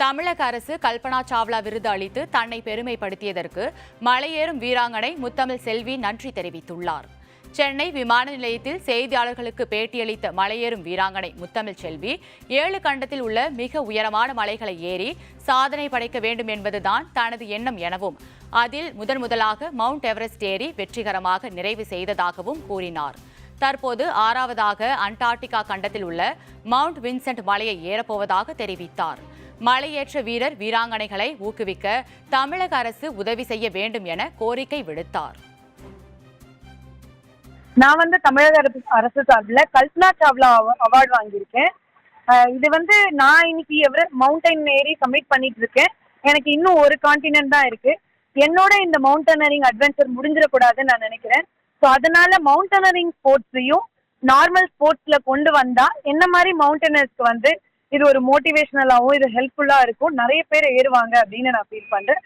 தமிழக அரசு கல்பனா சாவ்லா விருது அளித்து தன்னை பெருமைப்படுத்தியதற்கு மலையேறும் வீராங்கனை முத்தமிழ் செல்வி நன்றி தெரிவித்துள்ளார். சென்னை விமான நிலையத்தில் செய்தியாளர்களுக்கு பேட்டியளித்த மலையேறும் வீராங்கனை முத்தமிழ் செல்வி 7 கண்டத்தில் உள்ள மிக உயரமான மலைகளை ஏறி சாதனை படைக்க வேண்டும் என்பதுதான் தனது எண்ணம் எனவும் அதில் முதலாக மவுண்ட் எவரெஸ்ட் ஏறி வெற்றிகரமாக நிறைவு செய்ததாகவும் கூறினார். தற்போது 6வதாக அண்டார்டிகா கண்டத்தில் உள்ள மவுண்ட் வின்சென்ட் மலையை ஏறப்போவதாக தெரிவித்தார். மலையேற்ற வீரர் வீராங்கனைகளை ஊக்குவிக்க தமிழக அரசு உதவி செய்ய வேண்டும் என கோரிக்கை விடுத்தார். நான் தமிழக அரசு சார்பில் கல்பனா சாவ்லா அவார்டு வாங்கியிருக்கேன். இது நான் இன்னைக்கு மவுண்டைன் ஏறி சப்மிட் பண்ணிட்டு இருக்கேன். எனக்கு இன்னும் ஒரு கான்டினென்ட் தான் இருக்கு. என்னோட இந்த மவுண்டனரிங் அட்வென்ச்சர் முடிஞ்சிடக்கூடாதுன்னு நான் நினைக்கிறேன். ஸோ அதனால மவுண்டனரிங் ஸ்போர்ட்ஸையும் நார்மல் ஸ்போர்ட்ஸ்ல கொண்டு வந்தா என்ன மாதிரி மவுண்டனர்ஸ்க்கு இது ஒரு மோட்டிவேஷனலாகவும் இது ஹெல்ப்ஃபுல்லா இருக்கும். நிறைய பேர் ஏறுவாங்க அப்படின்னு நான் ஃபீல் பண்றேன்.